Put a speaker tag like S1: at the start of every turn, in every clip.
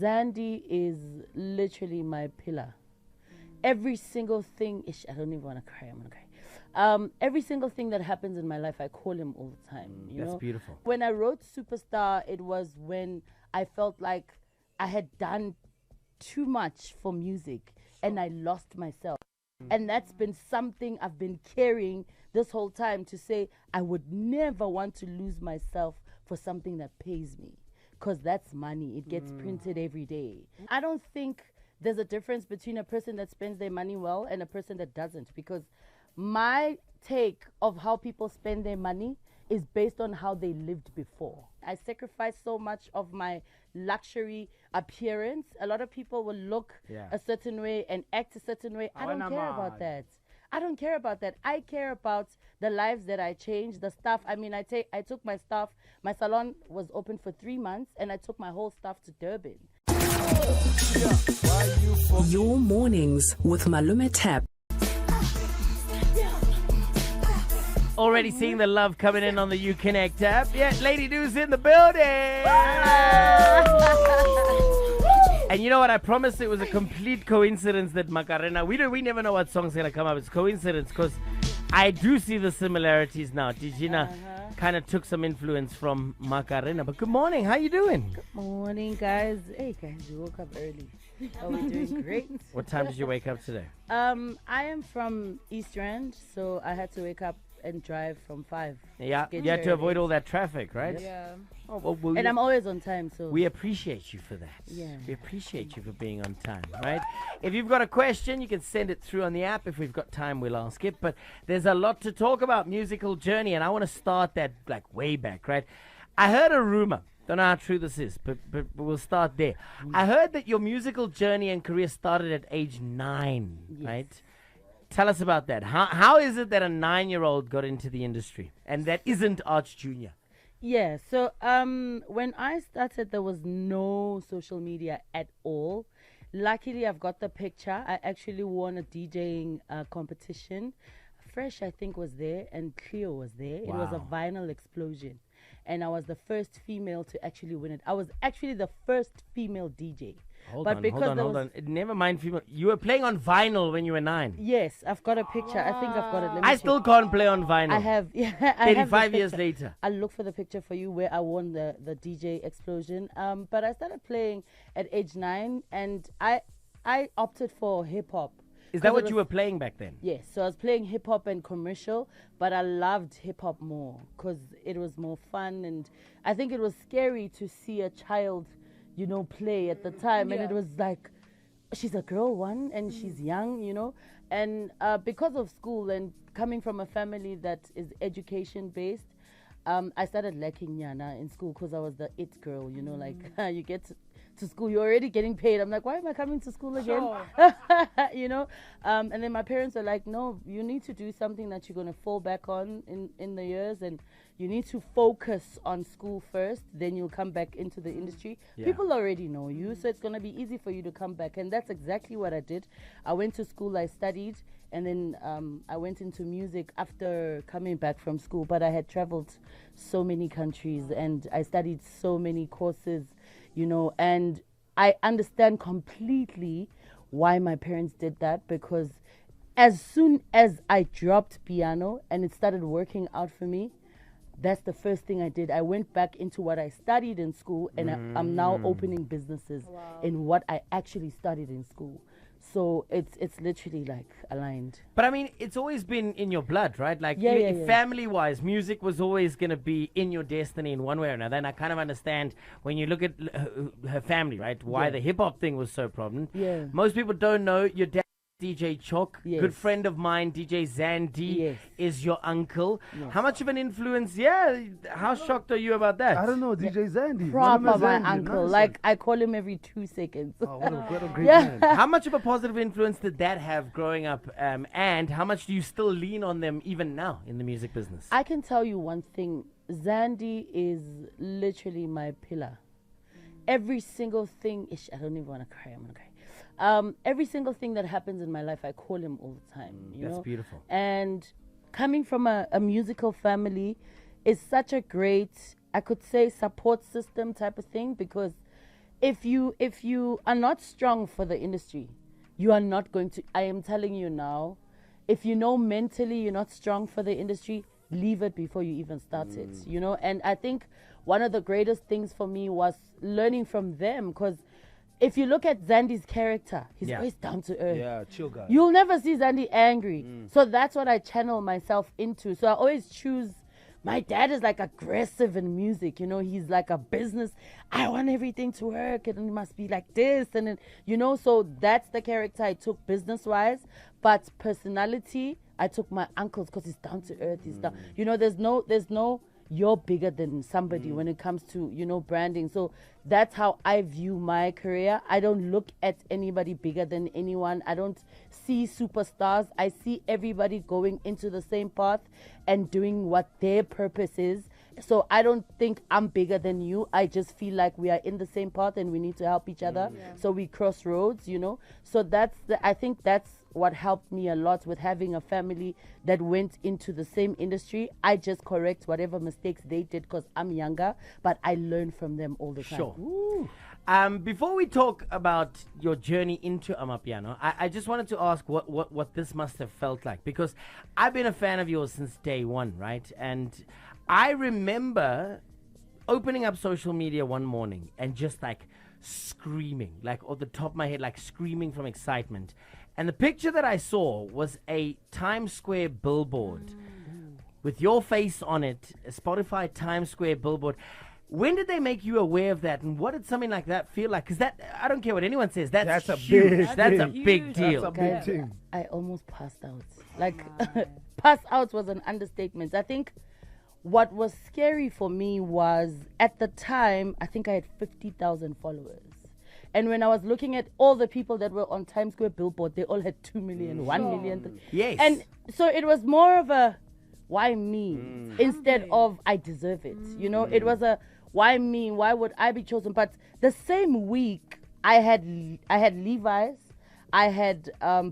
S1: Zandi is literally my pillar. Every single thing, I don't even want to cry, I'm going to cry. Every single thing that happens in my life, I call him all the time.
S2: That's beautiful.
S1: When I wrote Superstar, it was when I felt like I had done too much for music and I lost myself. And that's been something I've been carrying this whole time, to say I would never want to lose myself for something that pays me, because that's money. It gets printed every day. I don't think there's a difference between a person that spends their money well and a person that doesn't, because my take of how people spend their money is based on how they lived before. I sacrifice so much of my luxury appearance. A lot of people will look a certain way and act a certain way. I don't care about that. I don't care about that. I care about the lives that I changed, the stuff. I mean, I took my stuff. My salon was open for 3 months, and I took my whole stuff to Durban.
S3: Your mornings with Malume Tap.
S2: Already seeing the love coming in on the UConnect app. Yeah, Lady Do's in the building. And you know what? I promised it was a complete coincidence that Macarena. We never know what song's gonna come up. It's coincidence, because I do see the similarities now. Tijina kind of took some influence from Macarena. But good morning. How you doing?
S1: Good morning, guys. Hey, guys, you woke up early. Oh, we're doing great.
S2: What time did you wake up today?
S1: I am from East Rand, so I had to wake up and drive from 5.
S2: Yeah, you had to avoid all that traffic, right?
S1: Yeah.
S2: Oh, well,
S1: And I'm always on time, so.
S2: we appreciate you for that.
S1: Yeah.
S2: We appreciate you for being on time, right? If you've got a question, you can send it through on the app. If we've got time, we'll ask it. But there's a lot to talk about, musical journey, and I want to start that like way back, right? I heard a rumor. Don't know how true this is, but we'll start there. I heard that your musical journey and career started at age 9, right? Tell us about that. How is it that a 9-year-old got into the industry and that isn't Arch Jr.?
S1: Yeah, so when I started, there was no social media at all. Luckily, I've got the picture. I actually won a DJing competition. Fresh, I think, was there, and Cleo was there. It was a vinyl explosion. And I was the first female to actually win it. I was actually the first female DJ.
S2: Hold on. Never mind female. You were playing on vinyl when you were 9.
S1: Yes, I've got a picture. I think I've got it. Let me
S2: I
S1: check.
S2: still can't play on vinyl.
S1: I have, I have the
S2: 35 years
S1: picture.
S2: later.
S1: I'll look for the picture for you where I won the DJ explosion. But I started playing at age 9, and I opted for hip hop.
S2: Is that what you were playing back then?
S1: Yes, so I was playing hip hop and commercial, but I loved hip hop more because it was more fun, and I think it was scary to see a child, play at the time, and it was like, she's a girl, and she's young, and because of school and coming from a family that is education based, I started lacking Yana in school because I was the it girl, like you get to school, you're already getting paid. I'm like, why am I coming to school again? Sure. And then my parents are like, no, you need to do something that you're going to fall back on in the years, and you need to focus on school first, then you'll come back into the industry.
S2: Yeah.
S1: People already know you, so it's going to be easy for you to come back. And that's exactly what I did. I went to school, I studied, and then I went into music after coming back from school. But I had traveled so many countries, and I studied so many courses, and I understand completely why my parents did that, because as soon as I dropped piano and it started working out for me, that's the first thing I did. I went back into what I studied in school, and I'm now opening businesses in what I actually studied in school. So it's literally like aligned.
S2: But I mean, it's always been in your blood, right? Like family-wise, music was always going to be in your destiny in one way or another. And I kind of understand when you look at her family, right? Why the hip-hop thing was so prominent.
S1: Yeah.
S2: Most people don't know your dad. DJ Chalk,
S1: Yes.
S2: good friend of mine, DJ Zandi,
S1: Yes.
S2: is your uncle.
S1: Yes.
S2: How much of an influence? Yeah, how shocked are you about that?
S4: I don't know, DJ Zandi.
S1: Proper
S4: Malume
S1: my
S4: Zandi,
S1: uncle.
S4: nice.
S1: Like, I call him every 2 seconds.
S4: Oh, what a great
S1: Yeah.
S4: man.
S2: How much of a positive influence did that have growing up? And how much do you still lean on them even now in the music business?
S1: I can tell you one thing. Zandi is literally my pillar. Every single thing, I don't even want to cry, I'm going to cry. Every single thing that happens in my life, I call him all the time.
S2: That's beautiful.
S1: And coming from a musical family is such a great, I could say, support system type of thing, because if you are not strong for the industry, you are not going to. I am telling you now, if you know mentally you're not strong for the industry, leave it before you even start it. You know, and I think one of the greatest things for me was learning from them, because if you look at Zandy's character, he's always down to earth.
S4: Yeah, chill guy.
S1: You'll never see Zandy angry. So that's what I channel myself into. So I always choose. My dad is like aggressive in music, you know, he's like a business. I want everything to work and it must be like this. And then, you know, so that's the character I took business wise. But personality, I took my uncle's because he's down to earth. He's down, you know, there's no you're bigger than somebody when it comes to, you know, branding. So that's how I view my career. I don't look at anybody bigger than anyone. I don't see superstars. I see everybody going into the same path and doing what their purpose is. So I don't think I'm bigger than you. I just feel like we are in the same path and we need to help each other. So we cross roads, you know. So I think that's what helped me a lot with having a family that went into the same industry. I just correct whatever mistakes they did because I'm younger, but I learn from them all the time.
S2: Sure. Before we talk about your journey into Amapiano, I just wanted to ask what this must have felt like, because I've been a fan of yours since day one, right? And I remember opening up social media one morning and just like screaming, like off the top of my head, like screaming from excitement. And the picture that I saw was a Times Square billboard with your face on it, a Spotify Times Square billboard. When did they make you aware of that, and what did something like that feel like? Because that, I don't care what anyone says, that's
S4: a
S2: huge.
S4: big
S2: That's a
S4: thing.
S2: big deal.
S4: That's a big
S1: Guys,
S4: thing.
S1: I almost passed out. Like, pass out was an understatement. I think what was scary for me was, at the time, I think I had 50,000 followers. And when I was looking at all the people that were on Times Square billboard, they all had 2 million, 1 million.
S2: Yes.
S1: And so it was more of a, why me? Instead of, I deserve it. You know, it was a, why me? Why would I be chosen? But the same week, I had Levi's, I had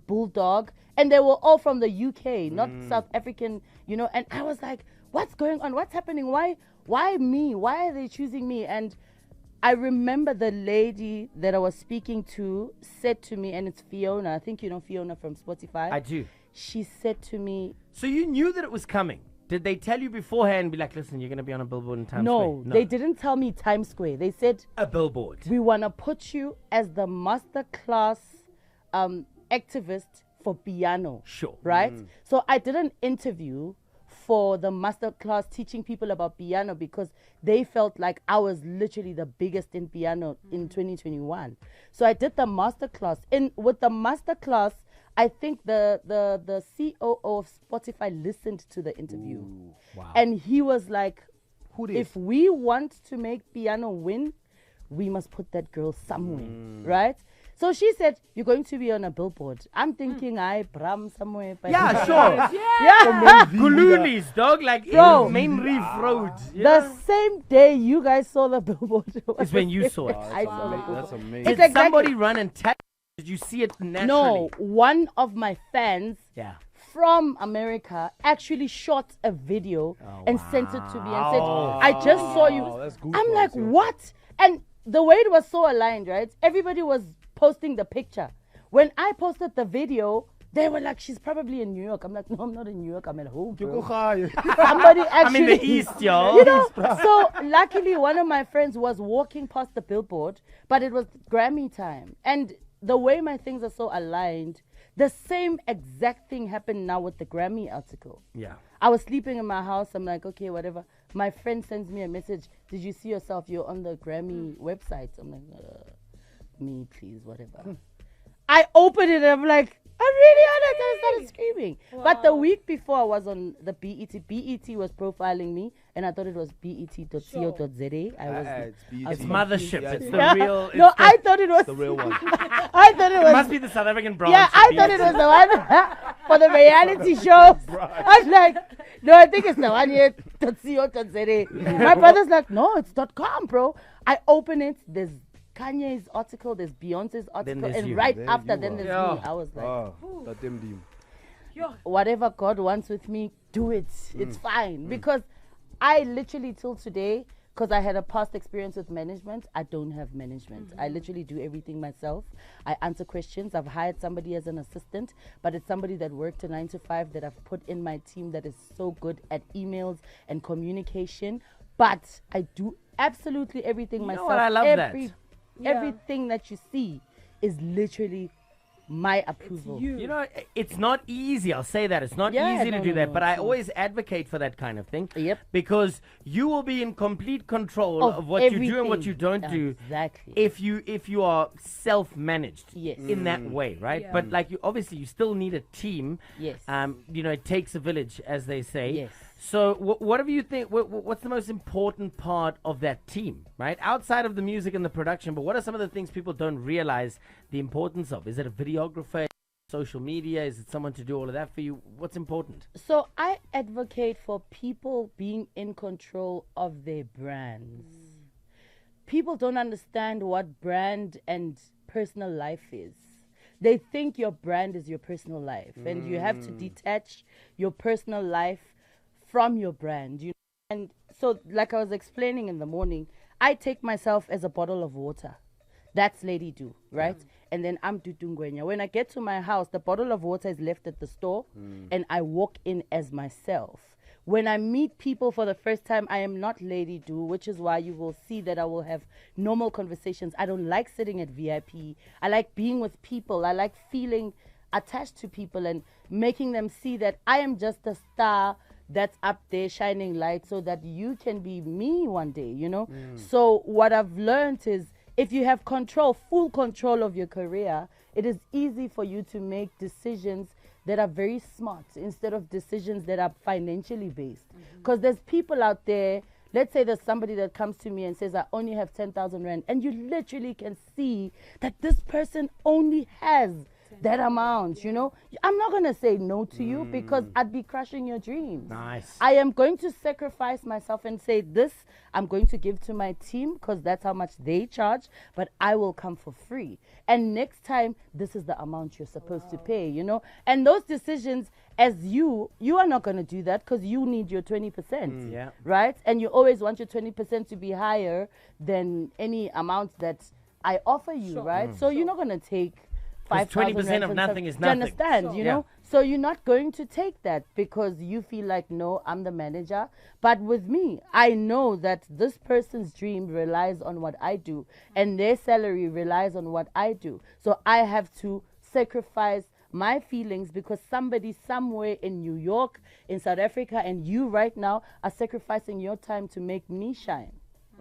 S1: Bulldog, and they were all from the UK, not South African, you know. And I was like, what's going on? What's happening? Why me? Why are they choosing me? And I remember the lady that I was speaking to said to me, and it's Fiona. I think you know Fiona from Spotify.
S2: I do.
S1: She said to me,
S2: So you knew that it was coming. Did they tell you beforehand, be like, listen, you're going to be on a billboard in Times
S1: no,
S2: Square?
S1: they didn't tell me Times Square. They said,
S2: A billboard.
S1: we want to put you as the masterclass activist for piano.
S2: Sure.
S1: Right? So I did an interview for the masterclass teaching people about piano because they felt like I was literally the biggest in piano in 2021. So I did the masterclass. With the masterclass, I think the COO of Spotify listened to the interview.
S2: Ooh, wow.
S1: And he was like,
S4: Who did?
S1: if we want to make piano win, we must put that girl somewhere, right? So she said, you're going to be on a billboard. I'm thinking I Bram somewhere. But
S2: Yeah, sure.
S1: Yeah.
S2: Gululis, dog, like
S1: Bro.
S2: in Main Reef Road.
S1: The same day you guys saw the billboard.
S2: It's when you saw it.
S1: I saw the billboard.
S4: That's amazing.
S1: It's
S2: Did
S1: exactly-
S2: somebody run and tag? Did you see it naturally?
S1: No, one of my fans
S2: Yeah.
S1: from America actually shot a video and sent it to me and said,
S2: wow.
S1: I just saw you.
S4: That's
S1: I'm
S4: goosebumps,
S1: like,
S4: yo.
S1: what? And the way it was so aligned, right? Everybody was posting the picture. When I posted the video, they were like, she's probably in New York. I'm like, no, I'm not in New York. I'm at home, bro. Somebody actually...
S2: I'm in the east, yo.
S1: You know, so luckily one of my friends was walking past the billboard, but it was Grammy time. And the way my things are so aligned, the same exact thing happened now with the Grammy article.
S2: Yeah.
S1: I was sleeping in my house. I'm like, okay, whatever. My friend sends me a message. Did you see yourself? You're on the Grammy website. I'm like, me, please, whatever. I opened it and I'm like, I'm really on it. I started screaming. But the week before I was on the BET. BET was profiling me and I thought it was bet.co.za. I was
S2: It's
S1: confused.
S2: mothership.
S4: Yeah,
S2: It's
S4: it's
S2: the
S1: Yeah.
S2: real.
S1: No,
S2: it's the-
S1: I thought it was
S4: The real one.
S1: I thought it
S2: It
S1: was
S2: must be the South African branch.
S1: yeah, I thought it was the one for the reality shows. I'm like, no, I think it's the one here. .co.za. My brother's like, no, it's .com, bro. I open it. There's Kanye's article. There's Beyonce's article,
S2: there's
S1: and
S2: you.
S1: right
S4: There
S1: after,
S4: you
S1: then
S4: are.
S1: there's
S2: Yeah.
S1: me. I was like,
S4: That them deal.
S1: whatever God wants with me, do it. It's fine because I literally till today because I had a past experience with management. I don't have management. I literally do everything myself. I answer questions. I've hired somebody as an assistant, but it's somebody that worked a 9 to 5 that I've put in my team that is so good at emails and communication. But I do absolutely everything myself.
S2: What? I love that.
S1: Everything that you see is literally my approval.
S2: You know, it's not easy. I'll say that. It's not easy to do that. But I always advocate for that kind of thing.
S1: Yep.
S2: Because you will be in complete control of what you do and what you don't do.
S1: Exactly.
S2: If you are self-managed
S1: Yes.
S2: in that way, right?
S5: Yeah.
S2: But like you still need a team.
S1: Yes.
S2: You know, it takes a village, as they say.
S1: Yes.
S2: So what do you think? What's the most important part of that team, right? Outside of the music and the production, but what are some of the things people don't realize the importance of? Is it a videographer, social media? Is it someone to do all of that for you? What's important?
S1: So I advocate for people being in control of their brands. People don't understand what brand and personal life is. They think your brand is your personal life, and you have to detach your personal life from your brand. And so, like I was explaining in the morning, I take myself as a bottle of water. That's Lady Do, right? And then I'm Dudungwenya. When I get to my house, the bottle of water is left at the store, and I walk in as myself. When I meet people for the first time, I am not Lady Do, which is why you will see that I will have normal conversations. I don't like sitting at VIP. I like being with people. I like feeling attached to people and making them see that I am just a star that's up there shining light so that you can be me one day, you know? So what I've learned is if you have full control of your career, it is easy for you to make decisions that are very smart instead of decisions that are financially based. Because there's people out there, let's say there's somebody that comes to me and says, I only have 10,000 rand, and you literally can see that this person only has that amount, you know. I'm not going to say no to you because I'd be crushing your dreams.
S2: Nice.
S1: I am going to sacrifice myself and say this I'm going to give to my team because that's how much they charge, but I will come for free. And next time, this is the amount you're supposed to pay, you know. And those decisions, as you are not going to do that because you need your 20%,
S2: Yeah.
S1: right? And you always want your 20% to be higher than any amount that I offer you, right? So you're not going to take
S2: 20%
S1: 5,000
S2: of
S1: rand
S2: nothing is
S1: Do you
S2: nothing.
S1: understand? You know? So you're not going to take that because you feel like, no, I'm the manager. But with me, I know that this person's dream relies on what I do and their salary relies on what I do. So I have to sacrifice my feelings because somebody somewhere in New York, in South Africa, and you right now are sacrificing your time to make me shine.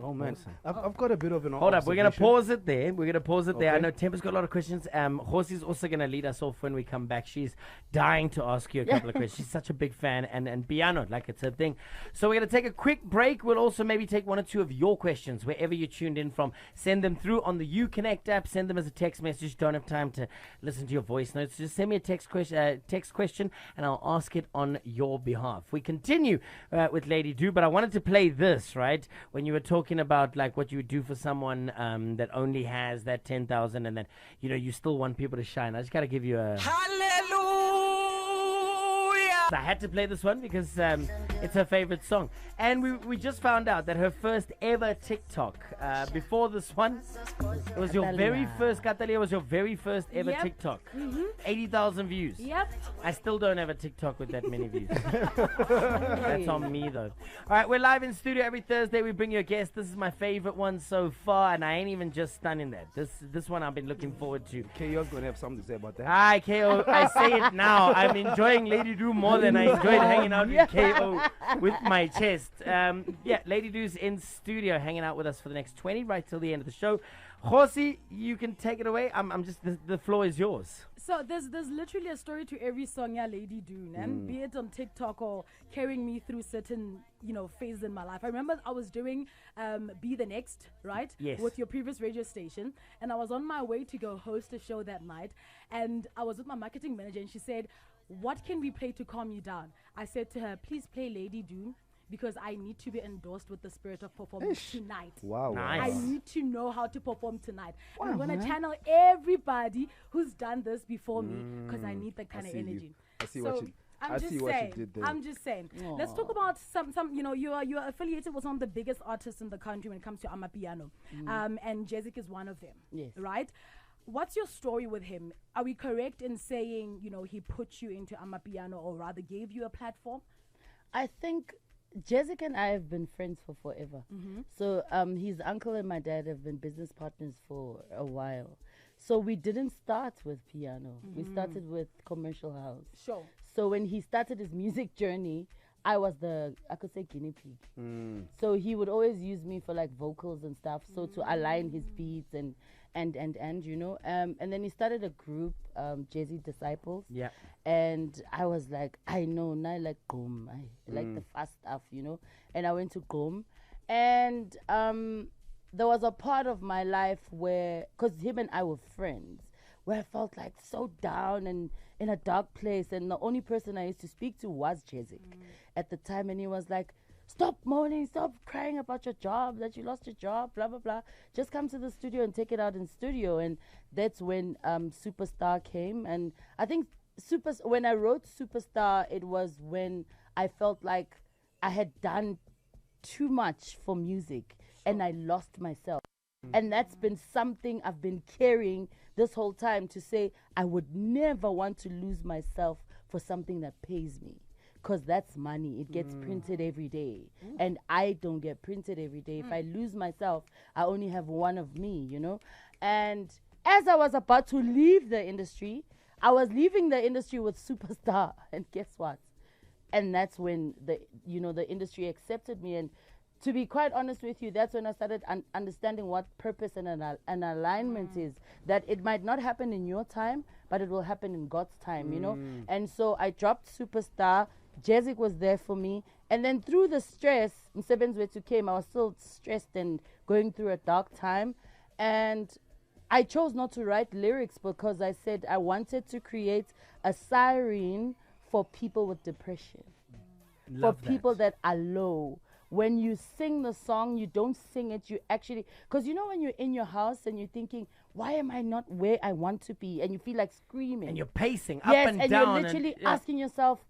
S4: Oh man, I've got a bit of an
S2: Hold up, we're going to
S4: observation.
S2: pause it there. We're going to pause it there. I
S4: Okay.
S2: know Temper's got a lot of questions. Hosie's also going to lead us off when we come back. She's dying to ask you a couple of questions. She's such a big fan, and piano, like it's her thing. So we're going to take a quick break. We'll also maybe take one or two of your questions, wherever you tuned in from. Send them through on the UConnect app. Send them as a text message. Don't have time to listen to your voice notes. Just send me a text question, and I'll ask it on your behalf. We continue with Lady Do, but I wanted to play this, right? When you were talking about like what you would do for someone that only has that 10,000 and that, you know, you still want people to shine. I just got to give you a hallelujah. I had to play this one because it's her favorite song. And we just found out that her first ever TikTok, before this one, it was your very first, Katalia was your very first ever
S5: Yep.
S2: TikTok. 80,000 views.
S5: Yep.
S2: I still don't have a TikTok with that many views. That's on me, though. All right, we're live in studio every Thursday. We bring you a guest. This is my favorite one so far, and I ain't even just stunning that. This one I've been looking forward to.
S4: KO's gonna have something to say about that.
S2: Hi, KO. I say it now. I'm enjoying Lady Do more than I enjoyed hanging out with KO with my chest. Yeah, Lady Do's in studio hanging out with us for the next 20, right till the end of the show. Josie, you can take it away. I'm just, the floor is yours.
S5: So there's literally a story to every song, yeah, Lady Do, and be it on TikTok or carrying me through certain, you know, phases in my life. I remember I was doing Be the Next, right?
S2: Yes.
S5: With your previous radio station, and I was on my way to go host a show that night, and I was with my marketing manager, and she said, "What can we play to calm you down?" I said to her, "Please play Lady Do, because I need to be endorsed with the spirit of performance tonight.
S4: Wow.
S2: Nice.
S5: I need to know how to perform tonight. And I'm going to channel everybody who's done this before me because I need that kind of
S4: see you.
S5: energy."
S4: I see
S5: so
S4: what you.
S5: I'm
S4: I
S5: just
S4: see what
S5: saying.
S4: she did there.
S5: I'm just saying. Let's talk about some. You know, you are affiliated with some of the biggest artists in the country when it comes to Amapiano, and Jezik is one of them.
S1: Yes.
S5: Right. What's your story with him? Are we correct in saying, you know, he put you into Amapiano, or rather gave you a platform?
S1: I think Jessica and I have been friends for forever. So his uncle and my dad have been business partners for a while. So we didn't start with piano. We started with commercial house.
S5: Sure.
S1: So when he started his music journey, I was I could say guinea pig. So he would always use me for like vocals and stuff. So to align his beats and you know, and then he started a group, Jay-Z Disciples.
S2: Yeah.
S1: And I was like, I know, now I like Gom. I like the fast stuff, you know. And I went to Gom. And there was a part of my life where, because him and I were friends, where I felt like so down and in a dark place. And the only person I used to speak to was Jezik at the time. And he was like, stop moaning, stop crying about your job, that you lost your job, blah, blah, blah. Just come to the studio and take it out in studio. And that's when Superstar came. And I think when I wrote Superstar, it was when I felt like I had done too much for music and I lost myself. And that's been something I've been carrying this whole time, to say I would never want to lose myself for something that pays me. Because that's money. It gets printed every day. And I don't get printed every day. If I lose myself, I only have one of me, you know. And as I was about to leave the industry, I was leaving the industry with Superstar. And guess what? And that's when the industry accepted me. And to be quite honest with you, that's when I started understanding what purpose and an alignment is. That it might not happen in your time, but it will happen in God's time, you know. And so I dropped Superstar. Jezik was there for me. And then through the stress, Msebenzi Wetu came. I was still stressed and going through a dark time. And I chose not to write lyrics because I said I wanted to create a siren for people with depression.
S2: Love
S1: for people that are low. When you sing the song, you don't sing it, you actually, because you know when you're in your house and you're thinking, why am I not where I want to be? And you feel like screaming.
S2: And you're pacing
S1: yes,
S2: up and
S1: and
S2: down.
S1: you're literally asking yourself,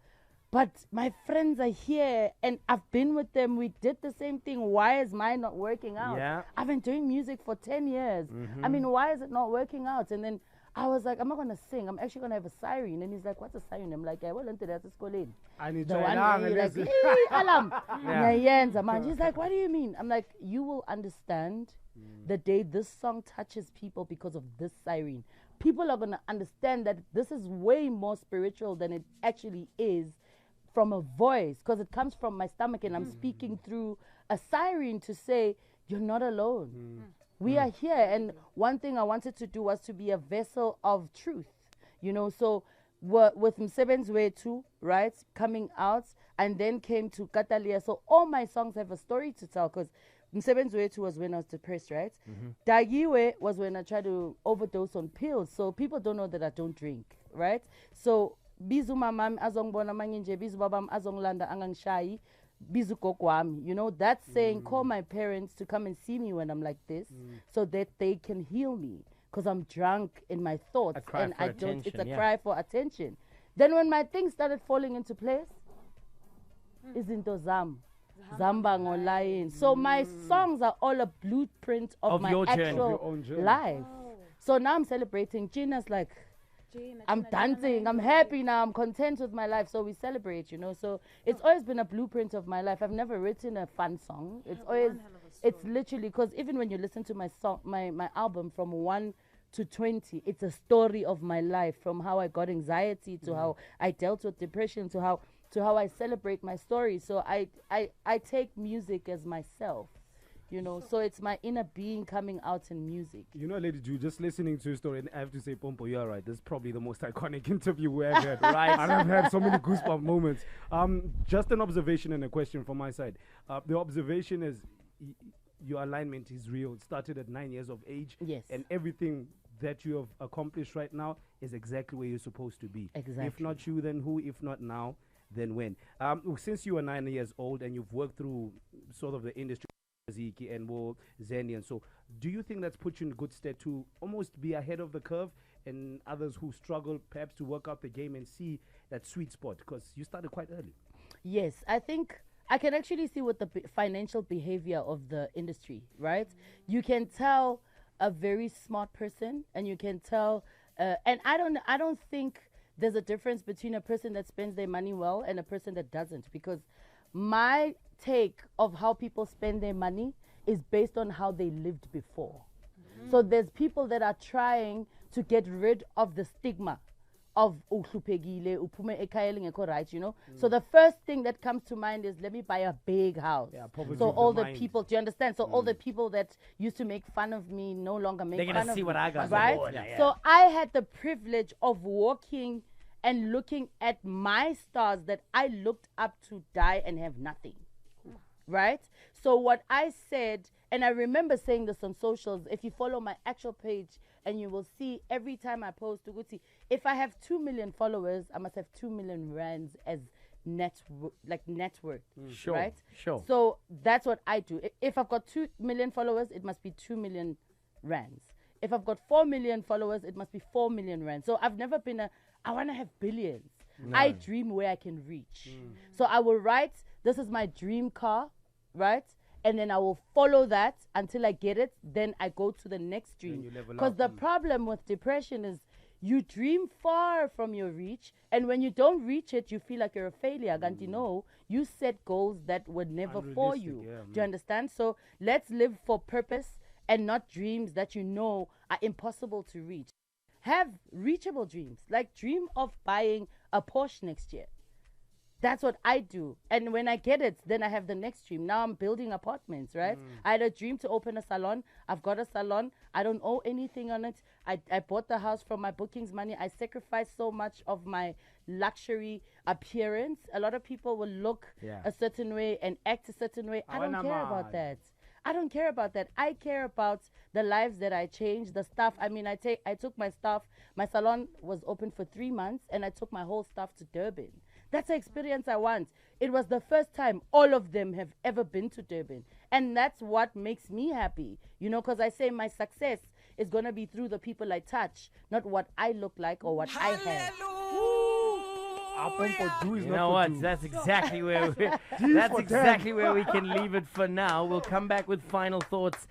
S1: but my friends are here and I've been with them. We did the same thing. Why is mine not working out?
S2: Yeah.
S1: I've been doing music for 10 years. I mean, why is it not working out? And then I was like, I'm not going to sing. I'm actually going to have a siren. And he's like, what's a siren? I'm like, yeah, well, that's calling.
S4: I need
S1: The
S4: to
S1: one where you're like, "Hey, alarm." Man. She's like, what do you mean? I'm like, you will understand the day this song touches people because of this siren. People are going to understand that this is way more spiritual than it actually is from a voice, because it comes from my stomach and I'm speaking through a siren to say, you're not alone. We are here. And one thing I wanted to do was to be a vessel of truth, you know. So with Msebenzi Wetu, right, coming out, and then came to Katalia. So all my songs have a story to tell, because Msebenzi Wetu was when I was depressed, right? Dagiwe was when I tried to overdose on pills. So people don't know that I don't drink, right? So bizu mamam azongbona manginje, bizu babam azonglanda angangshayi, bizu kokwami. You know, that's saying call my parents to come and see me when I'm like this, so that they can heal me, because I'm drunk in my thoughts and I don't. It's a cry for attention. Then when my things started falling into place, izinto zam zamba ngolayin. So my songs are all a blueprint of my
S2: your journey.
S1: actual
S4: Of your own journey.
S1: life. So now I'm celebrating. Gina's like, I'm dancing, I'm happy now, I'm content with my life. So we celebrate, you know. So it's always been a blueprint of my life. I've never written a fun song. It's always, it's literally, because even when you listen to my song, my album from 1 to 20, it's a story of my life, from how I got anxiety to how I dealt with depression to how I celebrate my story. So I take music as myself. You know, so it's my inner being coming out in music.
S4: You know, Lady Ju, just listening to your story, and I have to say, Pompo, you're right. This is probably the most iconic interview we ever had.
S2: Right.
S4: And I've had so many goosebump moments. Just an observation and a question from my side. The observation is your alignment is real. It started at 9 years of age.
S1: Yes.
S4: And everything that you have accomplished right now is exactly where you're supposed to be.
S1: Exactly.
S4: If not you, then who? If not now, then when? Since you were 9 years old and you've worked through sort of the industry, Ziki and Wo Zeni, and so do you think that's put you in good stead to almost be ahead of the curve and others who struggle perhaps to work out the game and see that sweet spot because you started quite early?
S1: Yes, I think I can actually see what the financial behavior of the industry, right? You can tell a very smart person, and you can tell, and I don't think there's a difference between a person that spends their money well and a person that doesn't, because my take of how people spend their money is based on how they lived before. So there's people that are trying to get rid of the stigma of uhlupegile, uphume ekhaya elingekho right, you know. So the first thing that comes to mind is, let me buy a big house.
S4: Yeah, poverty
S1: so
S4: of
S1: all
S4: the
S1: the
S4: mind.
S1: people, do you understand? So all the people that used to make fun of me no longer make
S2: They're
S1: fun
S2: gonna
S1: of
S2: see
S1: me,
S2: what I got on the
S1: right?
S2: board, yeah.
S1: So I had the privilege of walking and looking at my stars that I looked up to die and have nothing. Right? So what I said, and I remember saying this on socials, if you follow my actual page, and you will see every time I post, if I have 2 million followers, I must have 2 million rands as net worth.
S2: Sure,
S1: right?
S2: sure.
S1: So that's what I do. If I've got 2 million followers, it must be 2 million rands. If I've got 4 million followers, it must be 4 million rands. So I've never been I want to have billions. I dream where I can reach. So I will write, this is my dream car, right? And then I will follow that until I get it. Then I go to the next dream.
S4: you level
S1: Because
S4: up.
S1: the problem with depression is you dream far from your reach. And when you don't reach it, you feel like you're a failure. Ganti, no, you set goals that were never for
S4: Unrealistic,
S1: you.
S4: yeah,
S1: Do you understand? So let's live for purpose and not dreams that you know are impossible to reach. Have reachable dreams. Like dream of buying a Porsche next year. That's what I do. And when I get it, then I have the next dream. Now I'm building apartments, right? I had a dream to open a salon. I've got a salon. I don't owe anything on it. I bought the house from my bookings money. I sacrificed so much of my luxury appearance. A lot of people will look a certain way and act a certain way. I don't care about that. I don't care about that. I care about the lives that I changed, the staff. I mean, I took my staff. My salon was open for 3 months, and I took my whole staff to Durban. That's the experience I want. It was the first time all of them have ever been to Durban. And that's what makes me happy. You know, because I say my success is going to be through the people I touch, not what I look like or what I have.
S2: You know what? That's exactly where we can leave it for now. We'll come back with final thoughts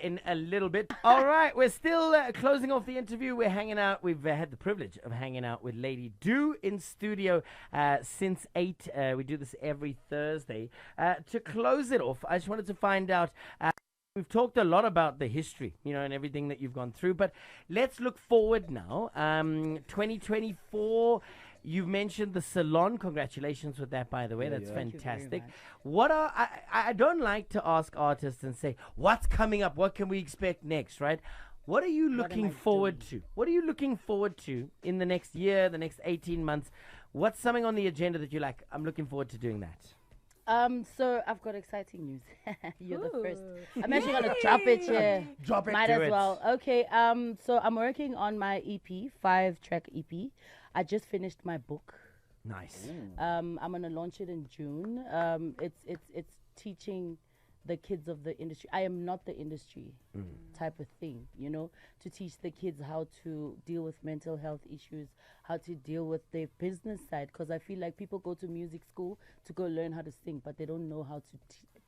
S2: in a little bit. All right, we're still closing off the interview. We're hanging out. We've had the privilege of hanging out with Lady Do in studio since 8. We do this every Thursday. To close it off, I just wanted to find out. We've talked a lot about the history, you know, and everything that you've gone through. But let's look forward now. 2024. You've mentioned the salon. Congratulations with that, by the way. That's fantastic. What are I don't like to ask artists and say, what's coming up? What can we expect next, right? What are you looking forward to? What are you looking forward to in the next year, the next 18 months? What's something on the agenda that you're like, I'm looking forward to doing that?
S1: So I've got exciting news. You're the first. I'm actually gonna drop it here.
S2: Drop it.
S1: Might
S2: Do
S1: as
S2: it.
S1: well. Okay. So I'm working on my EP, 5-track EP. I just finished my book.
S2: Nice.
S1: I'm gonna launch it in June. It's teaching the kids of the industry. I am not the industry type of thing, you know, to teach the kids how to deal with mental health issues, how to deal with their business side. Because I feel like people go to music school to go learn how to sing, but they don't know how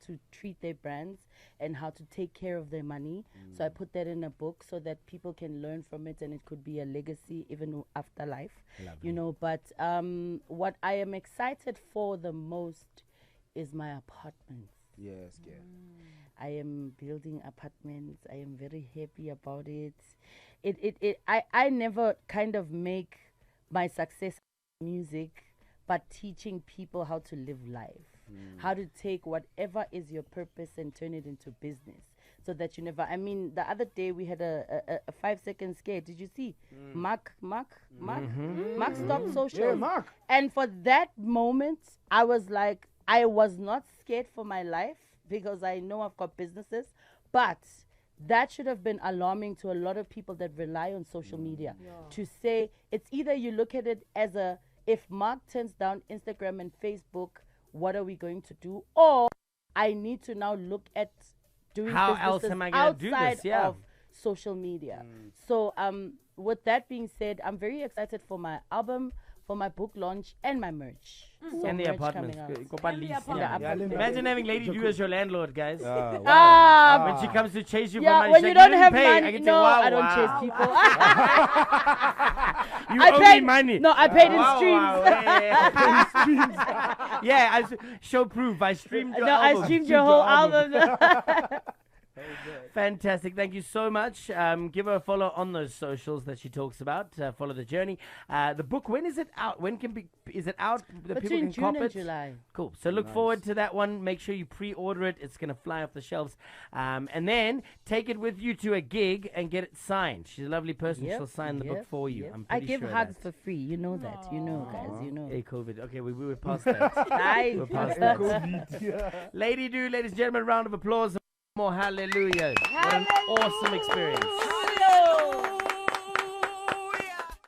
S1: to treat their brands and how to take care of their money. So I put that in a book so that people can learn from it, and it could be a legacy even after life, you know. But what I am excited for the most is my apartments.
S4: Yes, yeah.
S1: I am building apartments. I am very happy about it. I never kind of make my success music, but teaching people how to live life, how to take whatever is your purpose and turn it into business, so that you never. I mean, the other day we had a 5-second scare. Did you see? Mark stopped social.
S4: Yeah, Mark.
S1: And for that moment, I was like, I was not scared for my life because I know I've got businesses, but that should have been alarming to a lot of people that rely on social media to say it's either you look at it as if Mark turns down Instagram and Facebook, what are we going to do? Or I need to now look at doing
S2: How
S1: businesses
S2: else am I gonna do this?
S1: outside
S2: Yeah.
S1: of social media. So with that being said, I'm very excited for my album, for my book launch, and my merch. So
S2: And the
S1: merch
S2: apartment.
S1: coming out.
S5: And the apartment.
S1: Yeah, apartment.
S2: Imagine having Lady Du as your landlord, guys.
S1: Ah,
S2: When she comes to chase you for
S1: yeah,
S2: money,
S1: when
S2: she's
S1: you
S2: like,
S1: don't
S2: didn't
S1: have
S2: pay.
S1: money,
S2: I can
S1: no,
S2: say, wow,
S1: I don't
S2: wow.
S1: chase people.
S2: You
S1: I
S2: owe
S1: paid
S2: me money.
S1: No, I paid in
S2: Wow,
S1: streams.
S2: wow, yeah, show proof. I streamed your
S1: No, I
S2: album.
S1: streamed your whole album.
S2: Fantastic. Thank you so much. Give her a follow on those socials that she talks about. Follow the journey. The book, when is it out? Is it out? The people
S1: Between
S2: can
S1: June
S2: cop
S1: and
S2: it?
S1: July.
S2: Cool. So look forward to that one. Make sure you pre-order it. It's going to fly off the shelves. And then take it with you to a gig and get it signed. She's a lovely person. She'll sign the book for you. I'm
S1: I
S2: pretty
S1: give
S2: sure
S1: hugs
S2: of
S1: for free. You know that. You know, guys. You know.
S2: Hey, COVID. Okay, we were past that.
S1: Nice.
S2: We're past that. Lady Du, ladies and gentlemen, round of applause. More hallelujah. What an awesome experience.